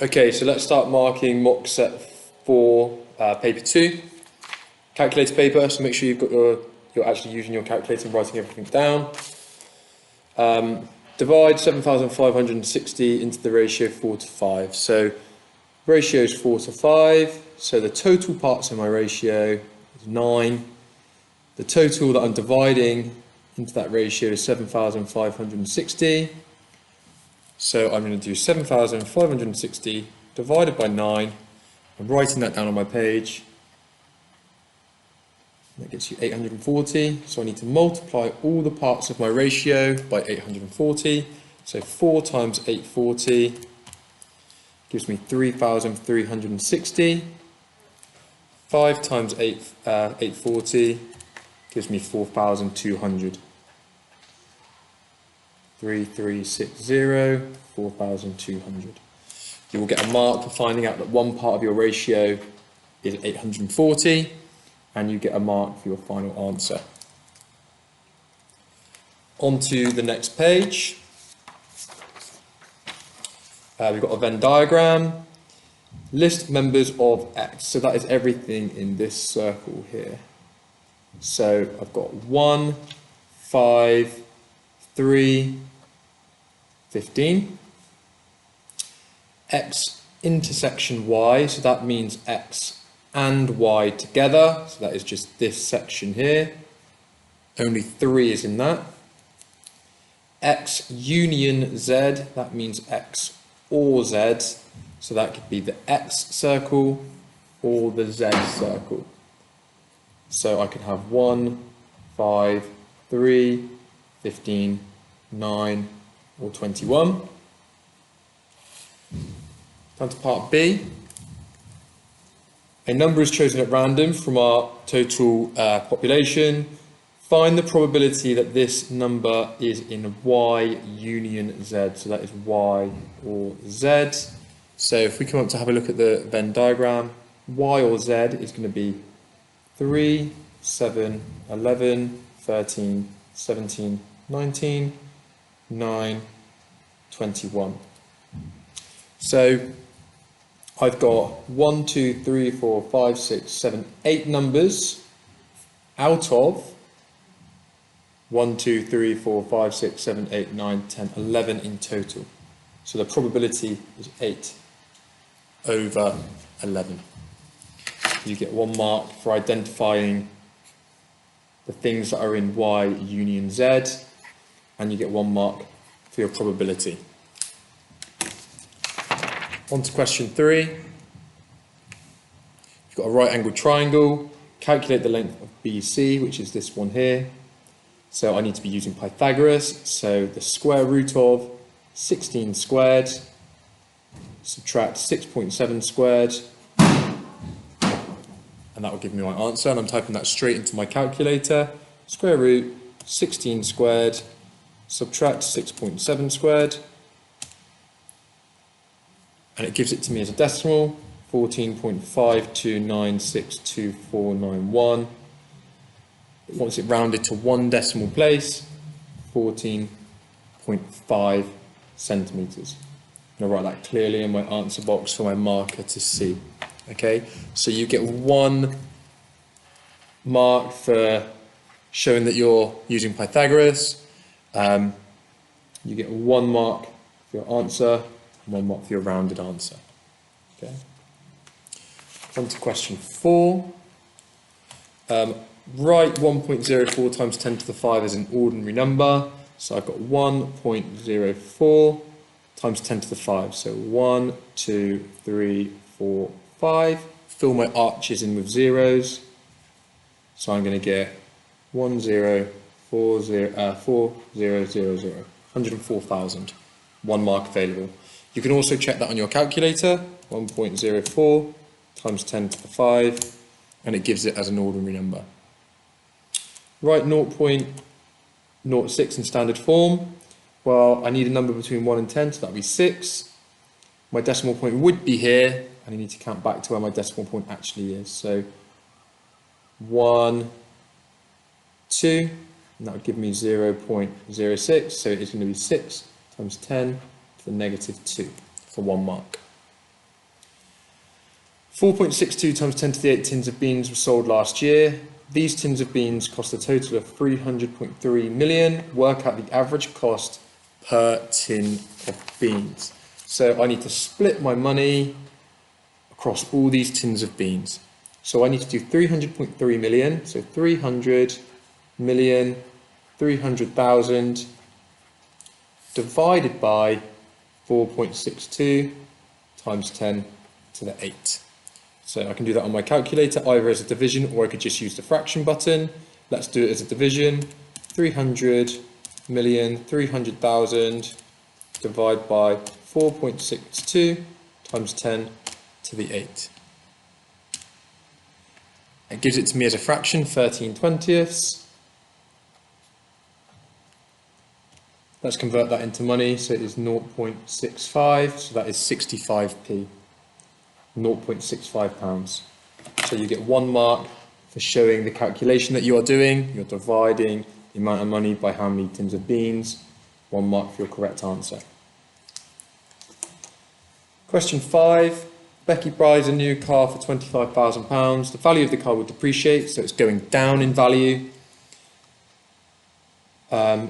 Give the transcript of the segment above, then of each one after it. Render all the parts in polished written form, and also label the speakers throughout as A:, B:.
A: Okay, so let's start marking mock set 4, paper 2. Calculator paper, so make sure you're actually using your calculator and writing everything down. Divide 7,560 into the ratio 4 to 5. So ratio is 4 to 5, so the total parts in my ratio is 9. The total that I'm dividing into that ratio is 7,560. So I'm going to do 7,560 divided by 9. I'm writing that down on my page. That gives you 840. So I need to multiply all the parts of my ratio by 840. So 4 times 840 gives me 3,360. 5 times 840 gives me 4,200. 3360, 4,200. You will get a mark for finding out that one part of your ratio is 840, and you get a mark for your final answer. On to the next page. We've got a Venn diagram. List members of X. So that is everything in this circle here. So I've got 1, 5, 3, 15. X intersection Y, so that means X and Y together, so that is just this section here. Only 3 is in that. X union Z, that means X or Z, so that could be the X circle or the Z circle. So I could have 1, 5, 3, 15, 9, or 21. Down to part B. A number is chosen at random from our total population. Find the probability that this number is in Y union Z. So that is Y or Z. So if we come up to have a look at the Venn diagram, Y or Z is going to be 3, 7, 11, 13, 17, 19, 9, 21. So I've got 1, 2, 3, 4, 5, 6, 7, 8 numbers out of 1, 2, 3, 4, 5, 6, 7, 8, 9, 10, 11 in total. So the probability is 8 over 11. You get 1 mark for identifying the things that are in Y union Z, and you get 1 mark for your probability. On to question 3. You've got a right angled triangle. Calculate the length of BC, which is this one here. So I need to be using Pythagoras. So the square root of 16 squared, subtract 6.7 squared, and that will give me my answer. And I'm typing that straight into my calculator. Square root 16 squared, subtract 6.7 squared, and it gives it to me as a decimal, 14.52962491. Once it rounded to 1 decimal place, 14.5 centimetres. I'm going to write that clearly in my answer box for my marker to see. Okay, so you get 1 mark for showing that you're using Pythagoras. You get 1 mark for your answer, and 1 mark for your rounded answer. Okay. On to question 4. Write 1.04 times 10 to the 5 as an ordinary number. So I've got 1.04 times 10 to the 5. So 1, 2, 3, 4, 5. Fill my arches in with zeros. So I'm going to get 104,000, 104,000. 1 mark available. You can also check that on your calculator. 1.04 times 10 to the 5, and it gives it as an ordinary number. Write 0.06 in standard form. Well, I need a number between 1 and 10, so that would be 6. My decimal point would be here, and I need to count back to where my decimal point actually is. So 1, 2, and that would give me 0.06, so it's going to be 6 times 10 to the negative 2 for 1 mark. 4.62 times 10 to the 8 tins of beans were sold last year. These tins of beans cost a total of 300.3 million. Work out the average cost per tin of beans. So I need to split my money across all these tins of beans. So I need to do 300.3 million. So 300 million, 300,000 divided by 4.62 times 10 to the 8. So I can do that on my calculator either as a division, or I could just use the fraction button. Let's do it as a division. 300 million, 300,000 divided by 4.62 times 10 to the 8. It gives it to me as a fraction, 13/20. Let's convert that into money. So it is 0.65, so that is 65p. 0.65 pounds. So you get 1 mark for showing the calculation that you are doing. You're dividing the amount of money by how many tins of beans. 1 mark for your correct answer. Question 5. Becky buys a new car for £25,000. The value of the car will depreciate, so it's going down in value.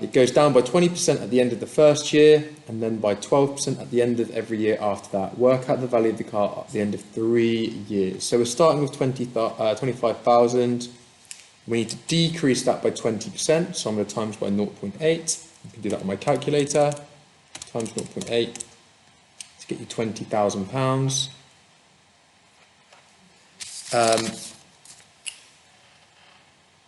A: It goes down by 20% at the end of the first year, and then by 12% at the end of every year after that. Work out the value of the car at the end of 3 years. So we're starting with 25,000. We need to decrease that by 20%, so I'm going to times by 0.8. You can do that on my calculator. Times 0.8 to get you £20,000.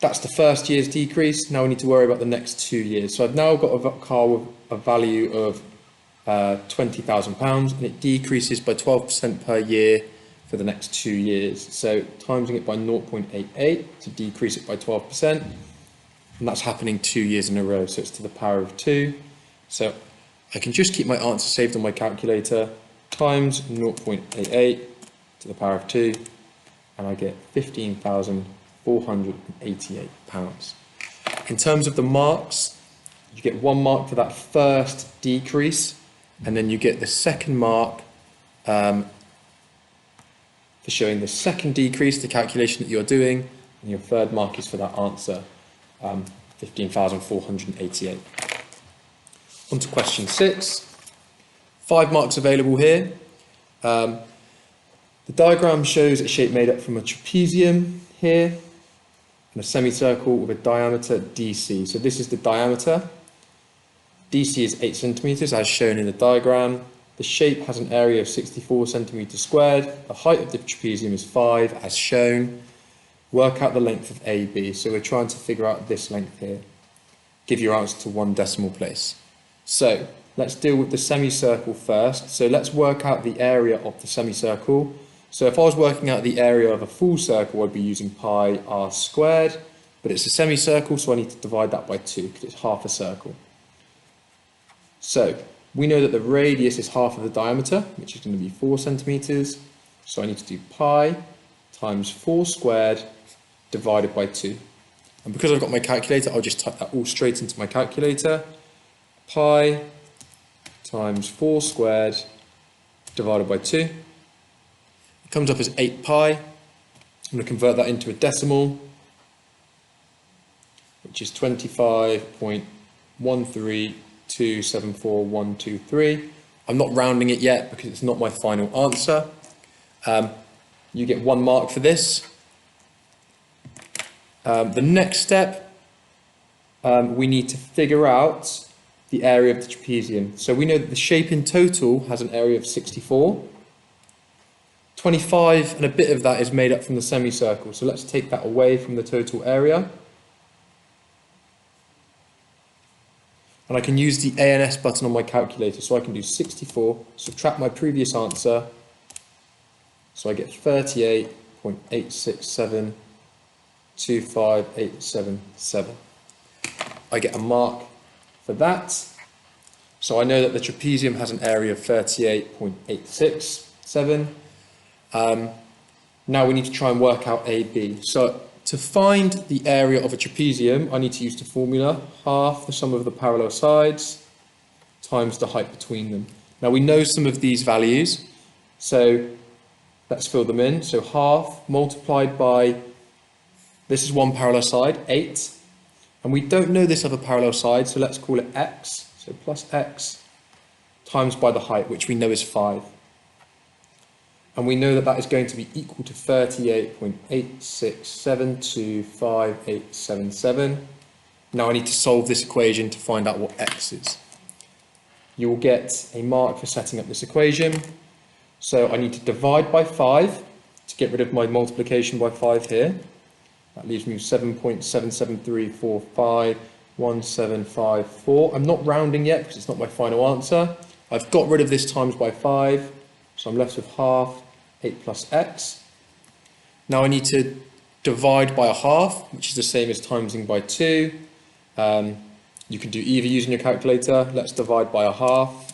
A: That's the first year's decrease. Now we need to worry about the next 2 years. So I've now got a car with a value of £20,000, and it decreases by 12% per year for the next 2 years. So timesing it by 0.88 to decrease it by 12%, and that's happening 2 years in a row. So it's to the power of 2. So I can just keep my answer saved on my calculator, times 0.88 to the power of 2, and I get £15,488. In terms of the marks, you get 1 mark for that first decrease, and then you get the second mark for showing the second decrease, the calculation that you're doing, and your third mark is for that answer, 15,488. On to question 6. 5 marks available here. The diagram shows a shape made up from a trapezium here and a semicircle with a diameter DC. So this is the diameter. DC is 8 centimeters as shown in the diagram. The shape has an area of 64 centimeters squared. The height of the trapezium is 5 as shown. Work out the length of AB. So we're trying to figure out this length here. Give your answer to 1 decimal place. So let's deal with the semicircle first. So let's work out the area of the semicircle. So if I was working out the area of a full circle, I'd be using pi r squared, but it's a semicircle, so I need to divide that by 2 because it's half a circle. So we know that the radius is half of the diameter, which is going to be 4 centimeters. So I need to do pi times 4 squared divided by 2. And because I've got my calculator, I'll just type that all straight into my calculator. Pi times 4 squared divided by 2. It comes up as 8 pi. I'm going to convert that into a decimal, which is 25.13274,123. I'm not rounding it yet because it's not my final answer. You get 1 mark for this. The next step, we need to figure out the area of the trapezium. So we know that the shape in total has an area of 64. 25 and a bit of that is made up from the semicircle. So let's take that away from the total area. And I can use the ANS button on my calculator. So I can do 64, subtract my previous answer. So I get 38.86725,877. I get a mark for that. So I know that the trapezium has an area of 38.867. Now we need to try and work out AB. So to find the area of a trapezium, I need to use the formula, half the sum of the parallel sides times the height between them. Now we know some of these values. So Let's fill them in. So half multiplied by, this is one parallel side, 8. And we don't know this other parallel side, so let's call it x. So plus x times by the height, which we know is 5. And we know that that is going to be equal to 38.86725877. Now I need to solve this equation to find out what x is. You will get a mark for setting up this equation. So I need to divide by 5 to get rid of my multiplication by 5 here. That leaves me with 7.773451754. I'm not rounding yet because it's not my final answer. I've got rid of this times by 5, so I'm left with half 8 plus x. Now I need to divide by a half, which is the same as timesing by 2. You can do either using your calculator. Let's divide by a half.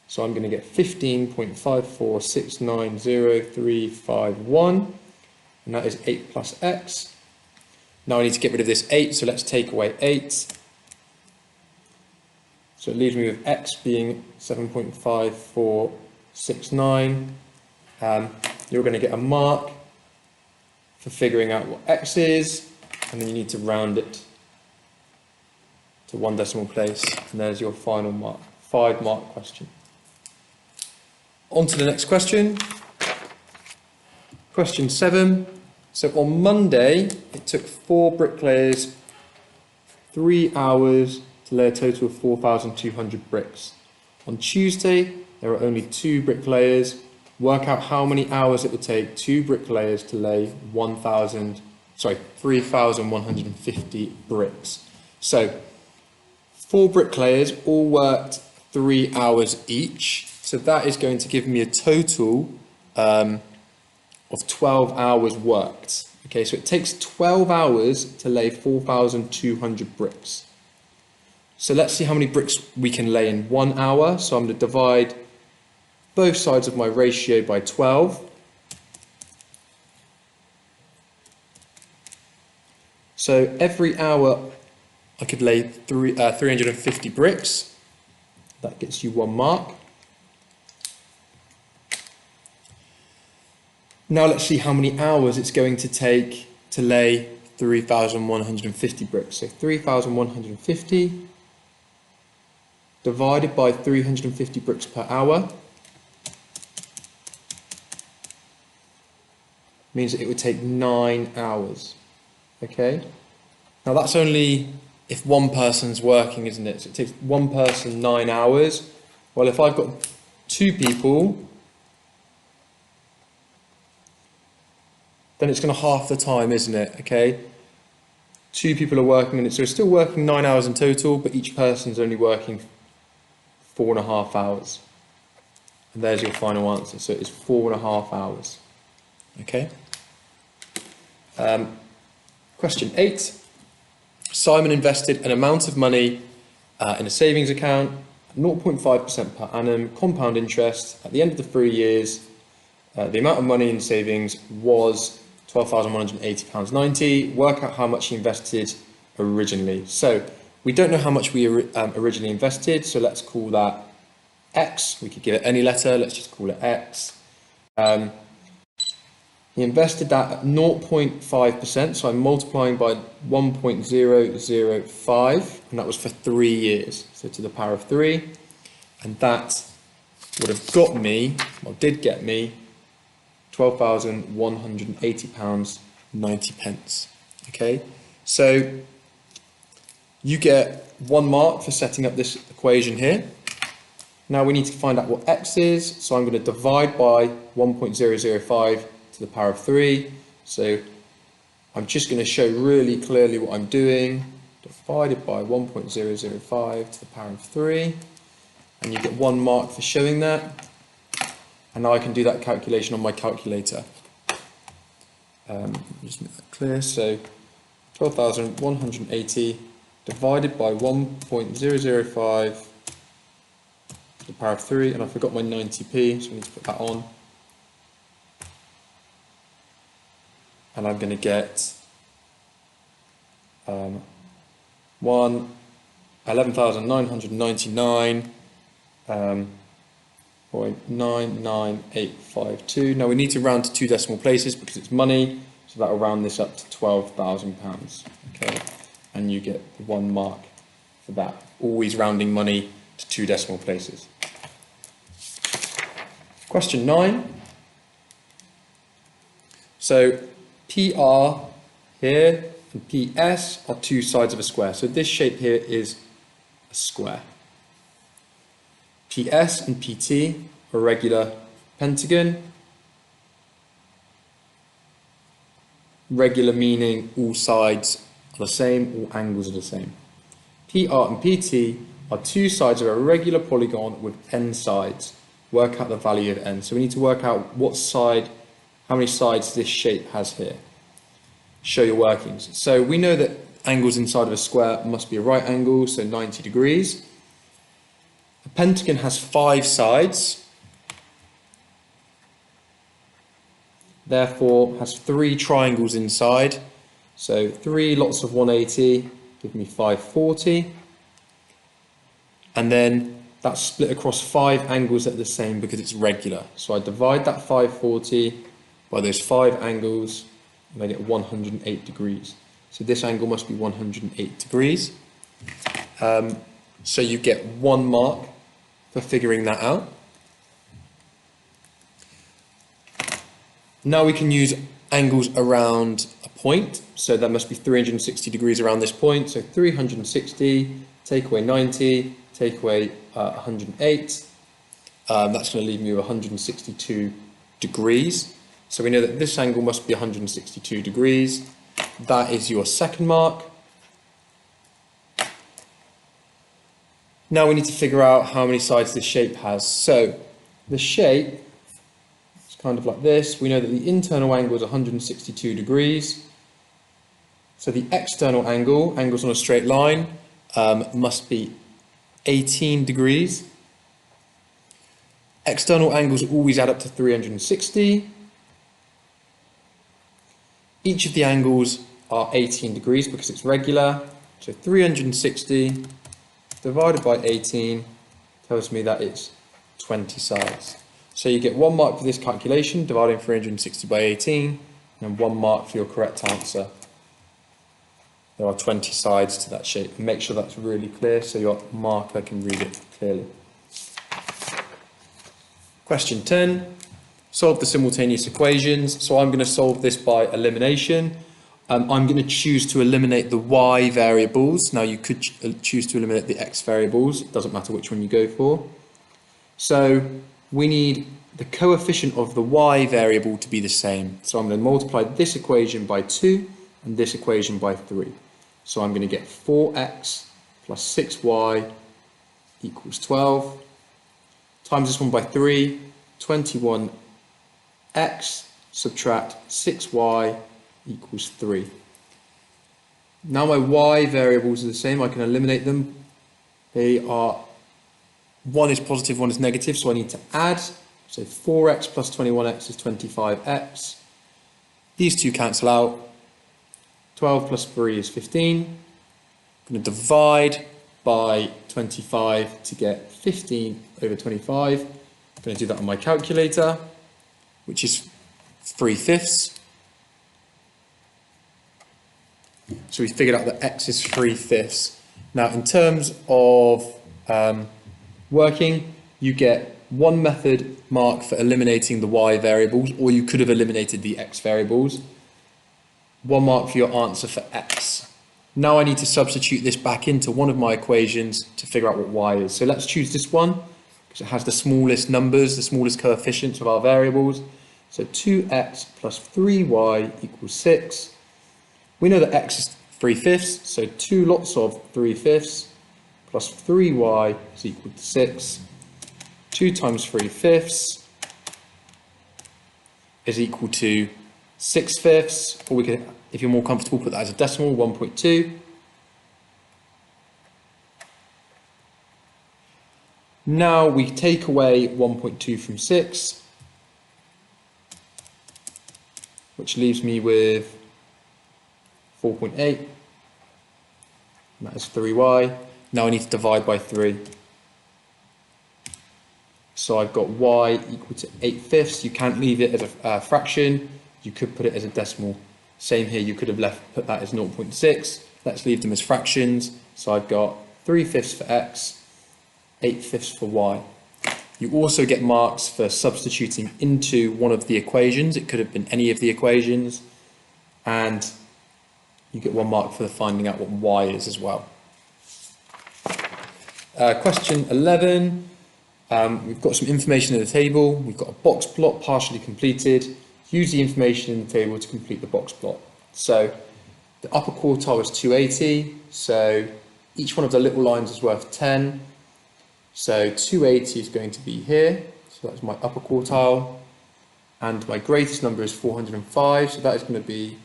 A: So I'm going to get 15.54690351. And that is 8 plus x. Now I need to get rid of this 8, so let's take away 8. So it leaves me with x being 7.5469. You're going to get a mark for figuring out what x is, and then you need to round it to one decimal place, and there's your final mark, 5-mark question. On to the next question. Question 7. So on Monday, it took 4 bricklayers 3 hours to lay a total of 4,200 bricks. On Tuesday, there are only 2 bricklayers. Work out how many hours it would take 2 bricklayers to lay 3,150 bricks. So 4 bricklayers all worked 3 hours each. So that is going to give me a total of 12 hours worked. Okay, so it takes 12 hours to lay 4,200 bricks. So let's see how many bricks we can lay in 1 hour. So I'm going to divide both sides of my ratio by 12. So every hour I could lay 350 bricks. That gets you 1 mark. Now let's see how many hours it's going to take to lay 3,150 bricks. So 3,150 divided by 350 bricks per hour means that it would take 9 hours. Okay? Now that's only if one person's working, isn't it? So it takes one person 9 hours. Well, if I've got 2 people, then it's going to half the time, isn't it? Okay, 2 people are working on it, so we're still working 9 hours in total, but each person's only working 4.5 hours. And there's your final answer. So it's 4.5 hours. Okay. Question 8. Simon invested an amount of money in a savings account, 0.5% per annum, compound interest. At the end of the 3 years, the amount of money in savings was £12,180.90. Work out how much he invested originally. So we don't know how much we originally invested, so let's call that X. We could give it any letter, let's just call it X. He invested that at 0.5%, so I'm multiplying by 1.005, and that was for 3 years, so to the power of 3. And that would have got me, or did get me, £12,180.90. Okay, so you get 1 mark for setting up this equation here. Now we need to find out what x is, so I'm going to divide by 1.005 to the power of 3. So I'm just going to show really clearly what I'm doing. Divided by 1.005 to the power of 3, and you get 1 mark for showing that. And now I can do that calculation on my calculator. Just make that clear. So 12,180 divided by 1.005 to the power of 3, and I forgot my 90p, so I need to put that on. And I'm going to get 11,999. 0.99852. Now we need to round to 2 decimal places because it's money, so that will round this up to £12,000. Okay, and you get 1 mark for that. Always rounding money to 2 decimal places. Question 9. So PR here and PS are 2 sides of a square. So this shape here is a square. PS and PT are regular pentagon. Regular meaning all sides are the same, all angles are the same. PR and PT are 2 sides of a regular polygon with n sides. Work out the value of n. So we need to work out what side, how many sides this shape has here. Show your workings. So we know that angles inside of a square must be a right angle, so 90 degrees. A pentagon has 5 sides, therefore has 3 triangles inside. So 3 lots of 180 give me 540. And then that's split across 5 angles that are the same because it's regular. So I divide that 540 by those 5 angles and I get 108 degrees. So this angle must be 108 degrees. So you get 1 mark for figuring that out. Now we can use angles around a point. So that must be 360 degrees around this point. So 360, take away 90, take away 108. That's going to leave me with 162 degrees. So we know that this angle must be 162 degrees. That is your second mark. Now we need to figure out how many sides this shape has. So the shape is kind of like this. We know that the internal angle is 162 degrees. So the external angle, angles on a straight line, must be 18 degrees. External angles always add up to 360. Each of the angles are 18 degrees because it's regular. So 360 divided by 18 tells me that it's 20 sides. So you get 1 mark for this calculation, dividing 360 by 18, and 1 mark for your correct answer. There are 20 sides to that shape. Make sure that's really clear so your marker can read it clearly. Question 10. Solve the simultaneous equations. So I'm going to solve this by elimination. I'm going to choose to eliminate the y variables. Now you could choose to eliminate the x variables. It doesn't matter which one you go for. So we need the coefficient of the y variable to be the same. So I'm going to multiply this equation by 2 and this equation by 3. So I'm going to get 4x plus 6y equals 12. Times this one by 3, 21x, subtract 6y equals 3. Now my y variables are the same, I can eliminate them. They are, one is positive, one is negative, so I need to add. So 4x plus 21x is 25x. These two cancel out. 12 plus 3 is 15. I'm going to divide by 25 to get 15 over 25. I'm going to do that on my calculator, which is 3/5. So we figured out that x is 3/5. Now in terms of working, you get 1 method mark for eliminating the y variables, or you could have eliminated the x variables. 1 mark for your answer for x. Now I need to substitute this back into one of my equations to figure out what y is. So let's choose this one, because it has the smallest numbers, the smallest coefficients of our variables. So 2x plus 3y equals 6. We know that x is 3/5, so 2 lots of 3/5 plus 3y is equal to 6. 2 times 3/5 is equal to 6/5, or we can, if you're more comfortable, put that as a decimal, 1.2. Now we take away 1.2 from 6, which leaves me with 4.8, and that is 3y. Now I need to divide by 3. So I've got y equal to 8/5. You can't leave it as a fraction. You could put it as a decimal. Same here, you could have put that as 0.6. Let's leave them as fractions. So I've got 3/5 for x, 8/5 for y. You also get marks for substituting into one of the equations. It could have been any of the equations. And you get 1 mark for finding out what y is as well. Question 11. We've got some information in the table. We've got a box plot partially completed. Use the information in the table to complete the box plot. So the upper quartile is 280. So each one of the little lines is worth 10. So 280 is going to be here. So that's my upper quartile. And my greatest number is 405. So that is going to be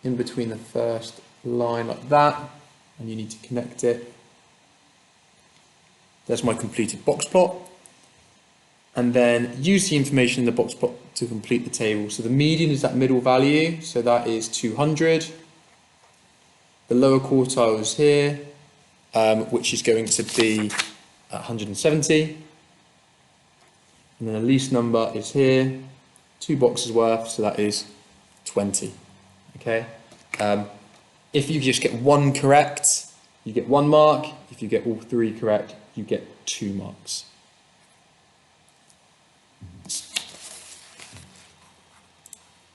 A: in between the first line like that. And you need to connect it. There's my completed box plot. And then use the information in the box plot to complete the table. So the median is that middle value, so that is 200. The lower quartile is here, which is going to be 170. And then the least number is here, 2 boxes worth, so that is 20. Okay. If you just get 1 correct, you get 1 mark. If you get all 3 correct, you get 2 marks.